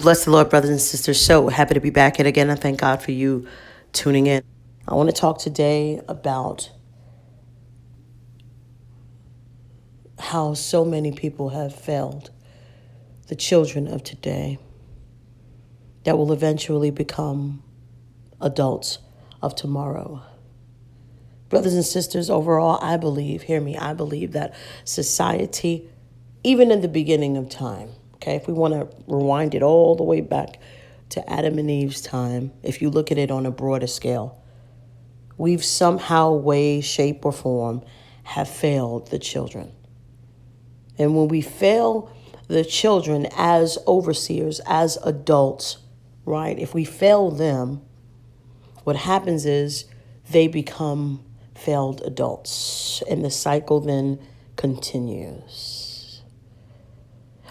Bless the Lord, brothers and sisters. So happy to be back yet again. I thank God for you tuning in. I want to talk today about how so many people have failed the children of today that will eventually become adults of tomorrow. Brothers and sisters, overall, I believe, hear me, I believe that society, even in the beginning of time, okay, if we want to rewind it all the way back to Adam and Eve's time, if you look at it on a broader scale, we've somehow, way, shape, or form have failed the children. And when we fail the children as overseers, as adults, right, if we fail them, what happens is they become failed adults, and the cycle then continues.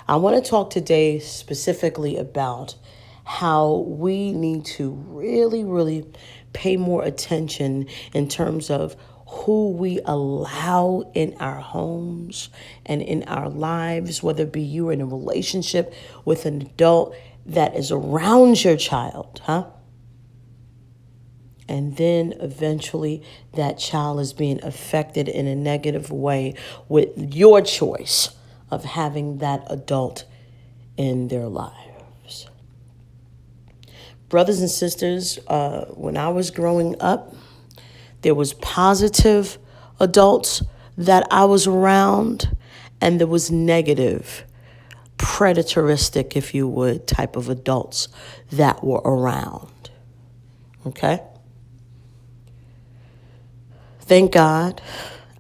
I want to talk today specifically about how we need to really pay more attention in terms of who we allow in our homes and in our lives, whether it be you in a relationship with an adult that is around your child, and then eventually that child is being affected in a negative way with your choice of having that adult in their lives. Brothers and sisters, when I was growing up, there was positive adults that I was around, and there was negative, predatoristic, if you would, type of adults that were around. Okay? Thank God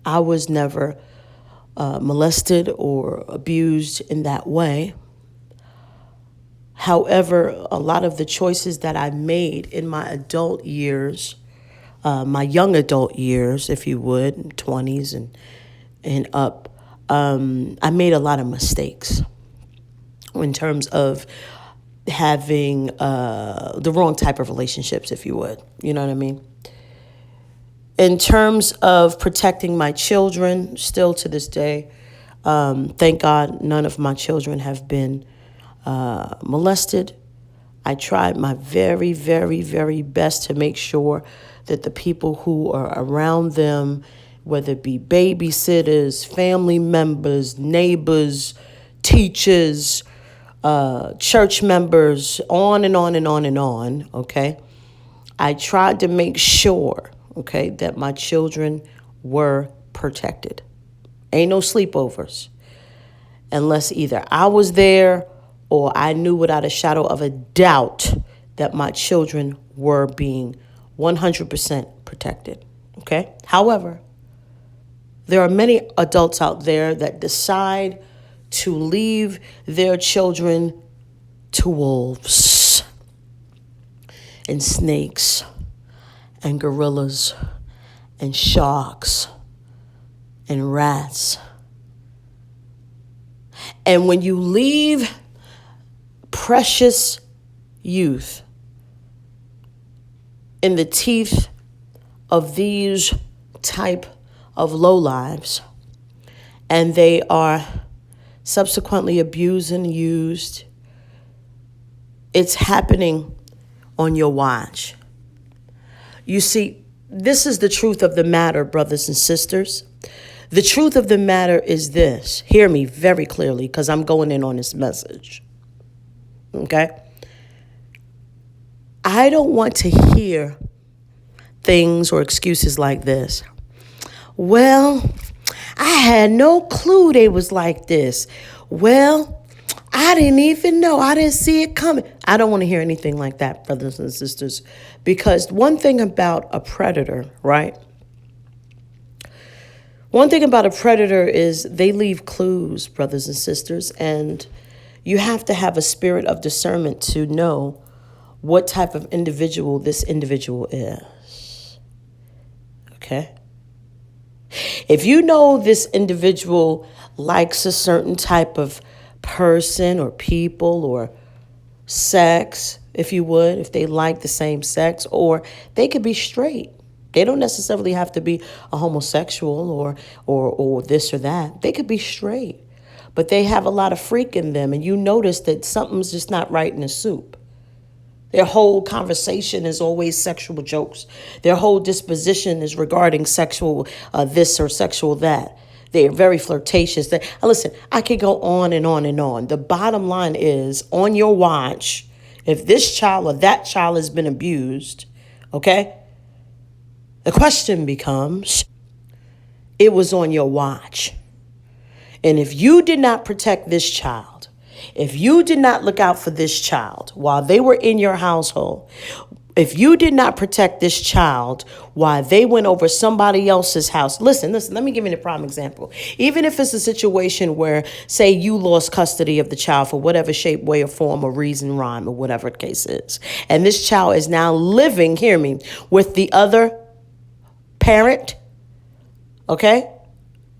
I was never molested or abused in that way. However, a lot of the choices that I made in my adult years, my young adult years, if you would, 20s and up, I made a lot of mistakes in terms of having the wrong type of relationships, if you would. You know what I mean? In terms of protecting my children, still to this day, thank God none of my children have been molested. I tried my very best to make sure that the people who are around them, whether it be babysitters, family members, neighbors, teachers, church members, on and on, okay? I tried to make sure, okay, that my children were protected. Ain't no sleepovers unless either I was there or I knew without a shadow of a doubt that my children were being 100% protected, okay? However, there are many adults out there that decide to leave their children to wolves and snakes and gorillas and sharks and rats. And when you leave precious youth in the teeth of these type of lowlives, and they are subsequently abused and used, it's happening on your watch. You see, this is the truth of the matter, brothers and sisters. The truth of the matter is this. Hear me very clearly, because I'm going in on this message. Okay? I don't want to hear things or excuses like this. Well, I had no clue they was like this. Well, I didn't even know. I didn't see it coming. I don't want to hear anything like that, brothers and sisters, because one thing about a predator, right? One thing about a predator is they leave clues, brothers and sisters, and you have to have a spirit of discernment to know what type of individual this individual is. Okay? If you know this individual likes a certain type of person or people or sex, if you would, if they like the same sex, or they could be straight. They don't necessarily have to be a homosexual or this or that. They could be straight. but they have a lot of freak in them, and you notice that something's just not right in the soup. Their whole conversation is always sexual jokes. Their whole disposition is regarding sexual this or sexual that. They're very flirtatious. Listen, I could go on and on and on. The bottom line is, on your watch, if this child or that child has been abused, okay, the question becomes, it was on your watch. And if you did not protect this child, if you did not look out for this child while they were in your household, if you did not protect this child while they went over somebody else's house, listen, let me give you a prime example. Even if it's a situation where, say, you lost custody of the child for whatever shape, way, or form, or reason, rhyme, or whatever the case is, and this child is now living, hear me, with the other parent, okay,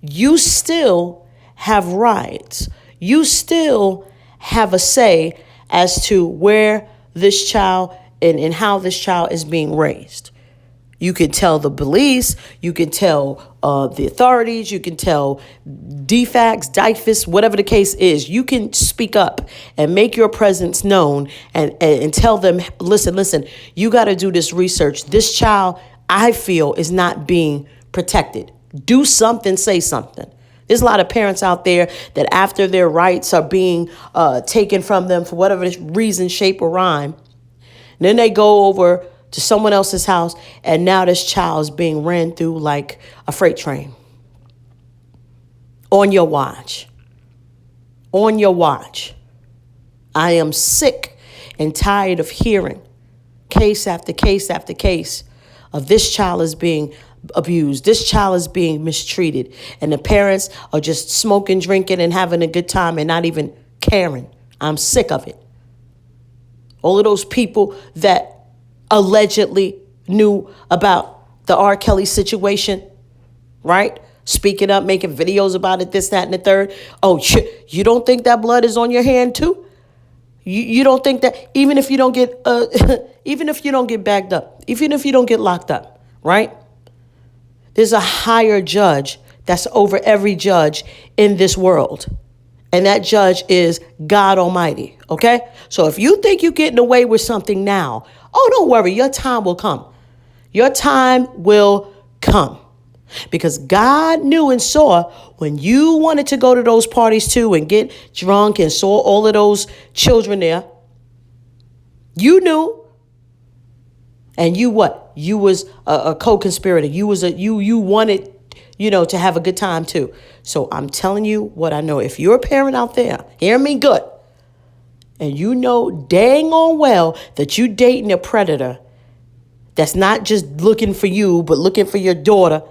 you still have rights. You still have a say as to where this child and how this child is being raised. You can tell the police, you can tell the authorities, you can tell DFACS, DIFAS, whatever the case is. You can speak up and make your presence known and tell them, listen, you got to do this research. This child, I feel, is not being protected. Do something, say something. There's a lot of parents out there that after their rights are being taken from them for whatever reason, shape, or rhyme, then they go over to someone else's house, and now this child is being ran through like a freight train. On your watch. On your watch. I am sick and tired of hearing case after case after case of this child is being abused. This child is being mistreated. And the parents are just smoking, drinking, and having a good time and not even caring. I'm sick of it. All of those people that allegedly knew about the R. Kelly situation, right? Speaking up, making videos about it, this, that, and the third. Oh, you don't think that blood is on your hand too? You don't think that even if you don't get, even if you don't get bagged up, even if you don't get locked up, right? There's a higher judge that's over every judge in this world. And that judge is God Almighty, okay? So if you think you're getting away with something now, oh, don't worry, your time will come. Your time will come. Because God knew and saw when you wanted to go to those parties too and get drunk and saw all of those children there. You knew. And you what? You was a co-conspirator. You wanted, to have a good time too. So I'm telling you what I know. If you're a parent out there, hear me good. And you know dang on well that you dating a predator that's not just looking for you, but looking for your daughter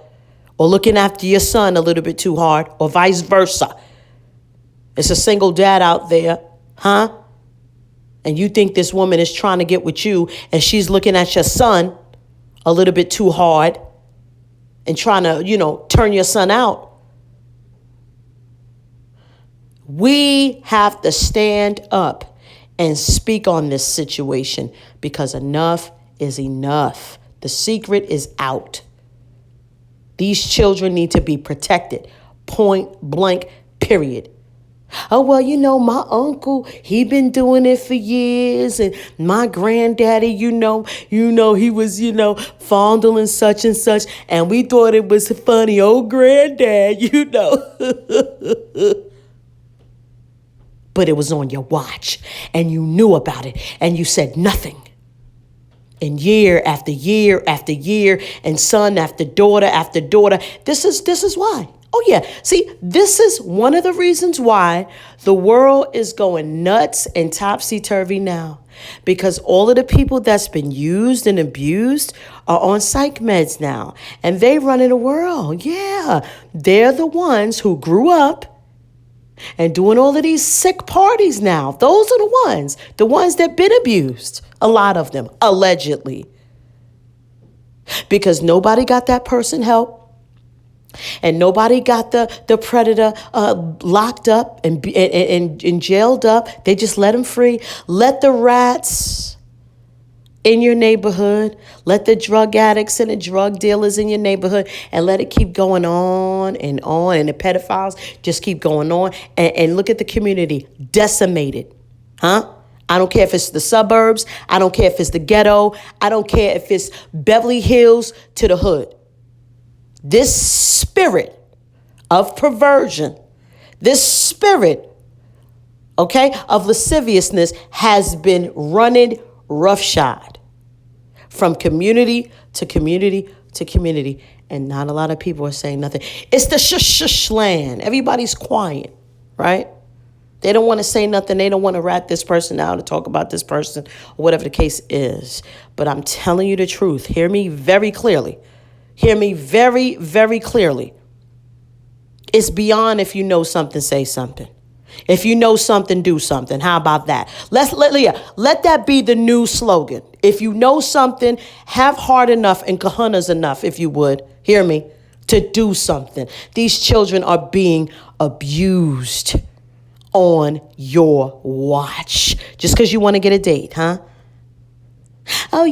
or looking after your son a little bit too hard or vice versa. It's a single dad out there, huh? And you think this woman is trying to get with you and she's looking at your son a little bit too hard and trying to, turn your son out. We have to stand up and speak on this situation because enough is enough. The secret is out. These children need to be protected. Point blank, period. Oh, well, my uncle, he been doing it for years. And my granddaddy, he was, fondling such and such. And we thought it was funny. Oh, granddad, But it was on your watch and you knew about it and you said nothing. And year after year after year and son after daughter, this is why. Oh, yeah. See, this is one of the reasons why the world is going nuts and topsy-turvy now. Because all of the people that's been used and abused are on psych meds now. And they running the world. Yeah. They're the ones who grew up and doing all of these sick parties now. Those are the ones that been abused. A lot of them, allegedly. Because nobody got that person help. And nobody got the predator locked up and jailed up. They just let him free. Let the rats in your neighborhood. Let the drug addicts and the drug dealers in your neighborhood, and let it keep going on and on. And the pedophiles just keep going on. And look at the community decimated. Huh? I don't care if it's the suburbs. I don't care if it's the ghetto. I don't care if it's Beverly Hills to the hood. This spirit of perversion, this spirit, okay, of lasciviousness has been running roughshod from community to community to community. And not a lot of people are saying nothing. It's the shush land. Everybody's quiet, right? They don't want to say nothing. They don't want to rat this person out or talk about this person or whatever the case is. But I'm telling you the truth. Hear me very clearly. Hear me very, very clearly. It's beyond if you know something, say something. If you know something, do something. How about that? Let that be the new slogan. If you know something, have heart enough and kahunas enough, if you would, hear me, to do something. These children are being abused on your watch. Just because you want to get a date, huh? Oh,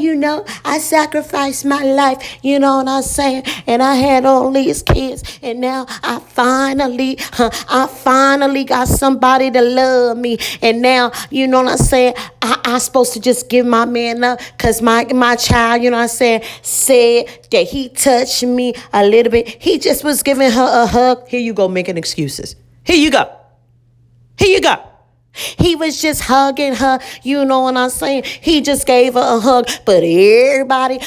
I sacrificed my life, you know what I'm saying? And I had all these kids, and now I finally got somebody to love me. And now, you know what I'm saying? I'm supposed to just give my man up because my child, you know what I'm saying, said that he touched me a little bit. He just was giving her a hug. Here you go, making excuses. Here you go. He was just hugging her, you know what I'm saying? He just gave her a hug, but everybody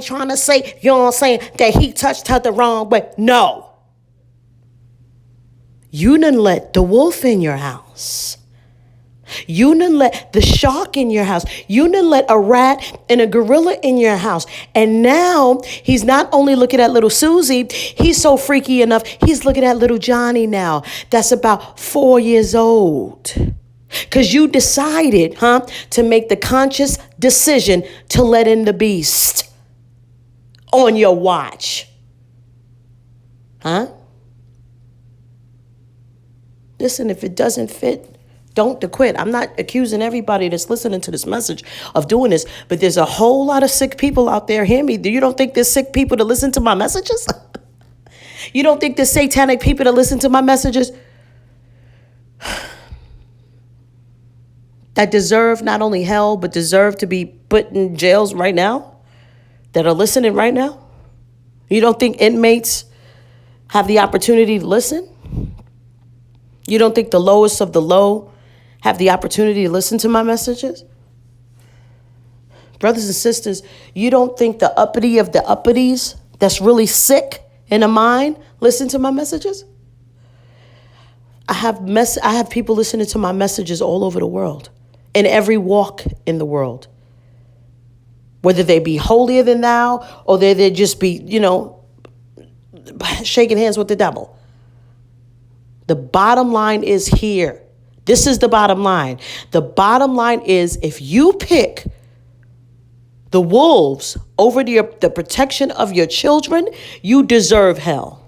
trying to say, you know what I'm saying, that he touched her the wrong way. No. You done let the wolf in your house. You done let the shark in your house. You done let a rat and a gorilla in your house. And now he's not only looking at little Susie, he's so freaky enough, he's looking at little Johnny now. That's about 4 years old. Because you decided, to make the conscious decision to let in the beast on your watch. Listen, if it doesn't fit, don't quit. I'm not accusing everybody that's listening to this message of doing this, but there's a whole lot of sick people out there. Hear me? You don't think there's sick people to listen to my messages? You don't think there's satanic people to listen to my messages? That deserve not only hell, but deserve to be put in jails right now? That are listening right now? You don't think inmates have the opportunity to listen? You don't think the lowest of the low have the opportunity to listen to my messages? Brothers and sisters, you don't think the uppity of the uppities that's really sick in the mind listen to my messages? I have people listening to my messages all over the world, in every walk in the world. Whether they be holier than thou or they just be, shaking hands with the devil. The bottom line is here. This is the bottom line. The bottom line is if you pick the wolves over the protection of your children, you deserve hell.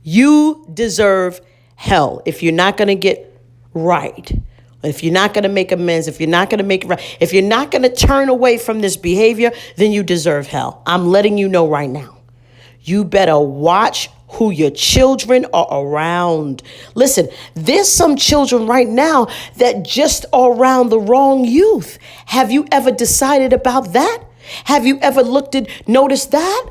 You deserve hell if you're not going to get right. If you're not going to make amends, if you're not going to make it right, if you're not going to turn away from this behavior, then you deserve hell. I'm letting you know right now. You better watch who your children are around. Listen, there's some children right now that just are around the wrong youth. Have you ever decided about that? Have you ever noticed that?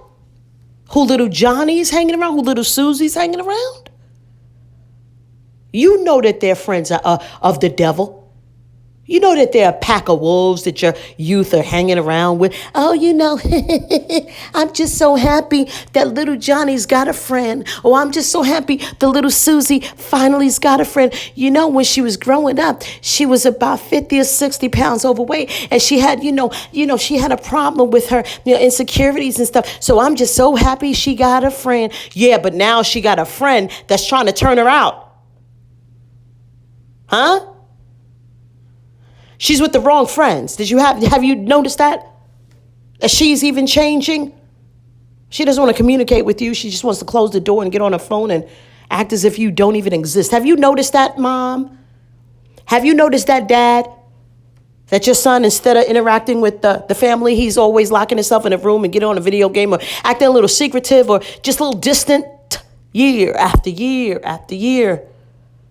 Who little Johnny's hanging around? Who little Susie's hanging around? You know that they're friends of the devil. You know that they're a pack of wolves that your youth are hanging around with. Oh, I'm just so happy that little Johnny's got a friend. Oh, I'm just so happy the little Susie finally's got a friend. When she was growing up, she was about 50 or 60 pounds overweight. And she had, she had a problem with her insecurities and stuff. So I'm just so happy she got a friend. Yeah, but now she got a friend that's trying to turn her out. Huh? She's with the wrong friends. Have you noticed that? That she's even changing? She doesn't want to communicate with you. She just wants to close the door and get on her phone and act as if you don't even exist. Have you noticed that, Mom? Have you noticed that, Dad? That your son, instead of interacting with the family, he's always locking himself in a room and getting on a video game or acting a little secretive or just a little distant year after year after year.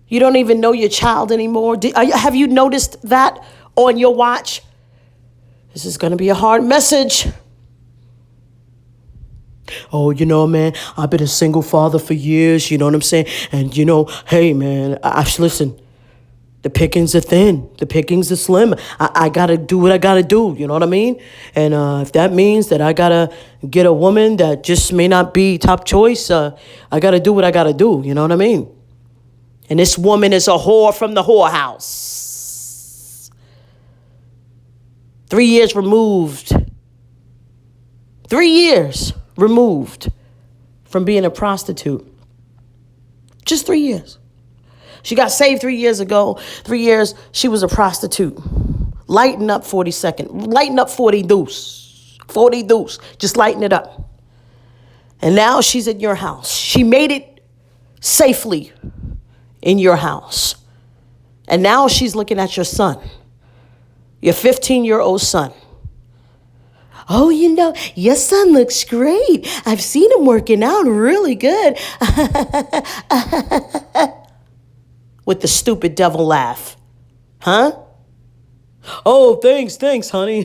You don't even know your child anymore. Have you noticed that on your watch? This is going to be a hard message. Oh, man, I've been a single father for years. You know what I'm saying? And, hey, man, listen. The pickings are thin. The pickings are slim. I got to do what I got to do. You know what I mean? And if that means that I got to get a woman that just may not be top choice, I got to do what I got to do. You know what I mean? And this woman is a whore from the whorehouse. 3 years removed. 3 years removed from being a prostitute. Just 3 years. She got saved 3 years ago. 3 years, she was a prostitute. Lighten up 42nd. Lighten up 40 deuce. 40 deuce. Just lighten it up. And now she's in your house. She made it safely in your house. And now she's looking at your son. Your 15-year-old son. Oh, your son looks great. I've seen him working out really good. With the stupid devil laugh. Huh? Oh, thanks, honey.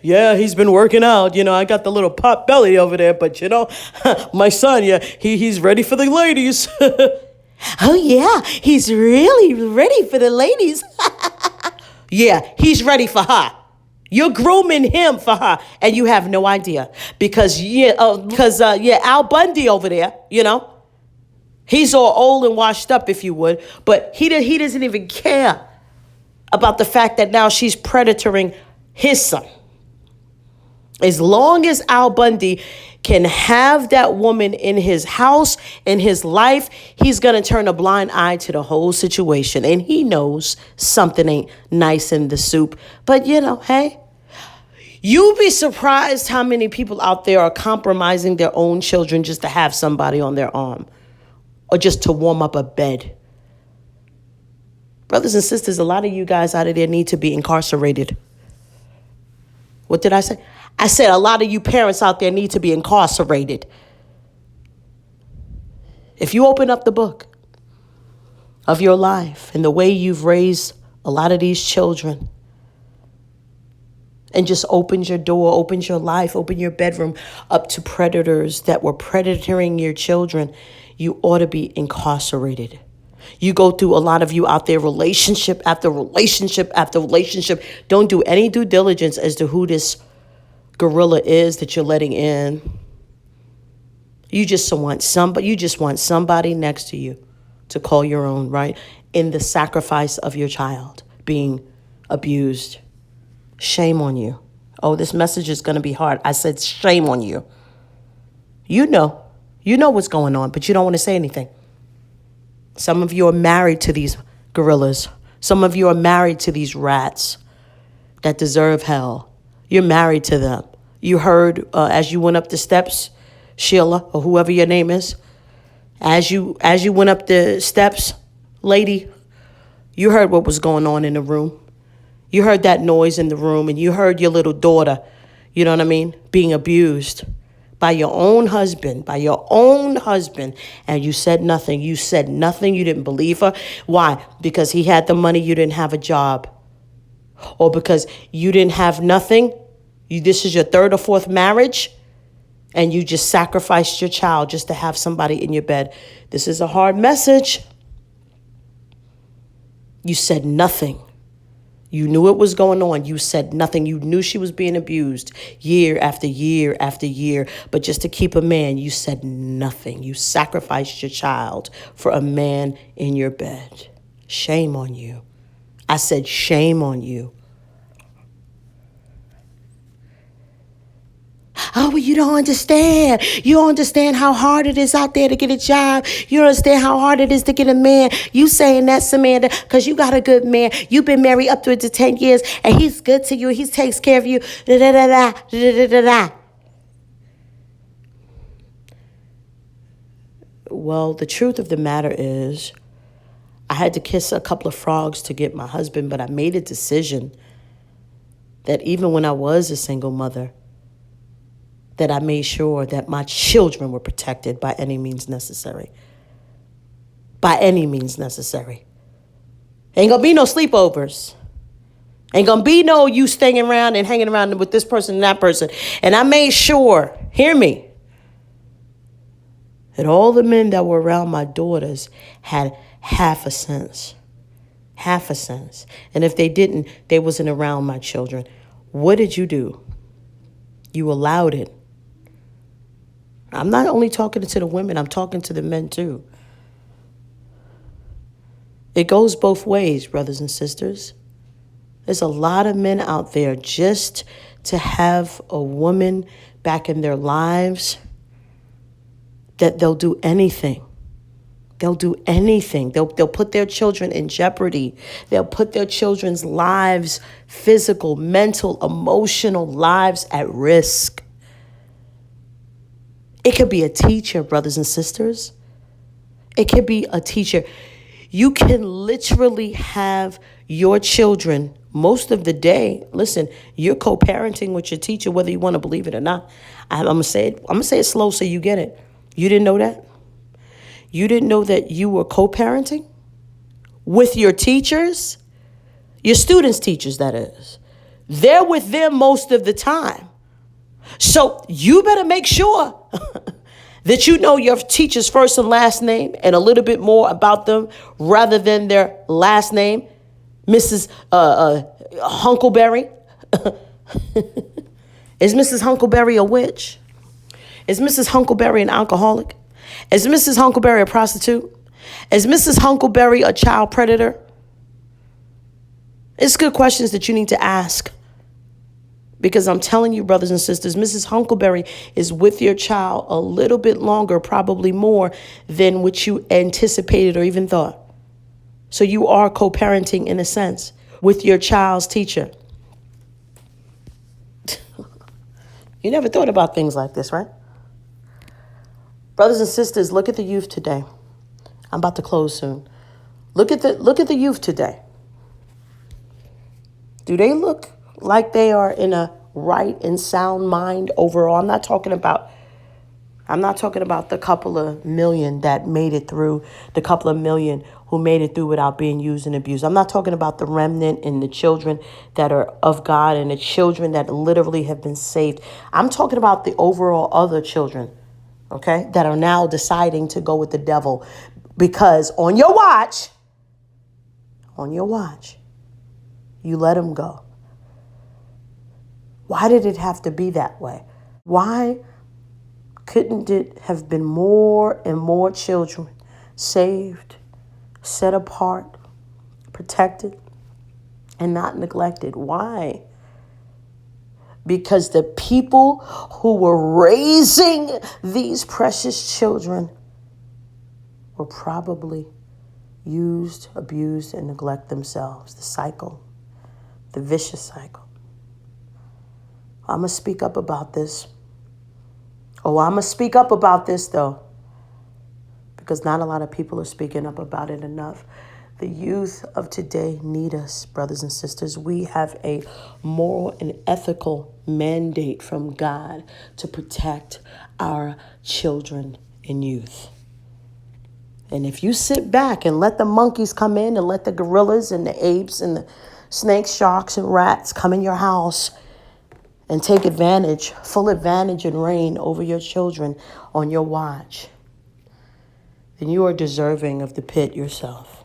Yeah, he's been working out. I got the little pot belly over there, but my son, yeah, he's ready for the ladies. Oh, yeah, he's really ready for the ladies. Yeah, he's ready for her. You're grooming him for her, and you have no idea. Because Al Bundy over there, he's all old and washed up, if you would, but he doesn't even care about the fact that now she's predatoring his son. As long as Al Bundy can have that woman in his house, in his life, he's going to turn a blind eye to the whole situation. And he knows something ain't nice in the soup. But, hey, you'll be surprised how many people out there are compromising their own children just to have somebody on their arm. Or just to warm up a bed. Brothers and sisters, a lot of you guys out of there need to be incarcerated. What did I say? I said a lot of you parents out there need to be incarcerated. If you open up the book of your life and the way you've raised a lot of these children and just opened your door, opened your life, opened your bedroom up to predators that were predatoring your children, you ought to be incarcerated. You go through, a lot of you out there, relationship after relationship after relationship. Don't do any due diligence as to who this gorilla is that you're letting in. You just want somebody next to you to call your own, right? In the sacrifice of your child being abused. Shame on you. Oh, this message is going to be hard. I said shame on you. You know what's going on, but you don't want to say anything. Some of you are married to these gorillas. Some of you are married to these rats that deserve hell. You're married to them. You heard as you went up the steps, Sheila, or whoever your name is, as you went up the steps, lady, you heard what was going on in the room. You heard that noise in the room, and you heard your little daughter, you know what I mean, being abused by your own husband, and you said nothing. You said nothing. You didn't believe her. Why? Because he had the money, you didn't have a job. Or because you didn't have nothing. This is your third or fourth marriage, and you just sacrificed your child just to have somebody in your bed. This is a hard message. You said nothing. You knew what was going on. You said nothing. You knew she was being abused year after year after year. But just to keep a man, you said nothing. You sacrificed your child for a man in your bed. Shame on you. I said shame on you. Oh, well, you don't understand. You don't understand how hard it is out there to get a job. You don't understand how hard it is to get a man. You saying that, Samantha, because you got a good man. You've been married up to 10 years, and he's good to you. He takes care of you. Da, da, da, da, da, da, da. Well, the truth of the matter is, I had to kiss a couple of frogs to get my husband, but I made a decision that even when I was a single mother, that I made sure that my children were protected by any means necessary. By any means necessary. Ain't gonna be no sleepovers. Ain't gonna be no you staying around and hanging around with this person and that person. And I made sure, hear me, that all the men that were around my daughters had half a sense. Half a sense. And if they didn't, they wasn't around my children. What did you do? You allowed it. I'm not only talking to the women, I'm talking to the men too. It goes both ways, brothers and sisters. There's a lot of men out there just to have a woman back in their lives that they'll do anything. They'll do anything. They'll put their children in jeopardy. They'll put their children's lives, physical, mental, emotional lives at risk. It could be a teacher, brothers and sisters. It could be a teacher. You can literally have your children most of the day. Listen, you're co-parenting with your teacher, whether you want to believe it or not. I'm gonna say it slow so you get it. You didn't know that? You didn't know that you were co-parenting with your teachers? Your students' teachers, that is. They're with them most of the time. So you better make sure that you know your teacher's first and last name and a little bit more about them rather than their last name. Mrs. Hunkleberry. Is Mrs. Hunkleberry a witch? Is Mrs. Hunkleberry an alcoholic? Is Mrs. Hunkleberry a prostitute? Is Mrs. Hunkleberry a child predator? It's good questions that you need to ask. Because I'm telling you, brothers and sisters, Mrs. Hunkleberry is with your child a little bit longer, probably more than what you anticipated or even thought. So you are co-parenting in a sense with your child's teacher. You never thought about things like this, right? Brothers and sisters, look at the youth today. I'm about to close soon. Look at the youth today. Do they look like they are in a right and sound mind overall? I'm not talking about the couple of million that made it through, the couple of million who made it through without being used and abused. I'm not talking about the remnant and the children that are of God and the children that literally have been saved. I'm talking about the overall other children, okay, that are now deciding to go with the devil because on your watch, you let them go. Why did it have to be that way? Why couldn't it have been more and more children saved, set apart, protected, and not neglected? Why? Because the people who were raising these precious children were probably used, abused, and neglect themselves. The cycle, the vicious cycle. I'm going to speak up about this. I'm going to speak up about this, though, because not a lot of people are speaking up about it enough. The youth of today need us, brothers and sisters. We have a moral and ethical mandate from God to protect our children and youth. And if you sit back and let the monkeys come in and let the gorillas and the apes and the snakes, sharks, and rats come in your house and take advantage, full advantage and reign over your children on your watch, then you are deserving of the pit yourself.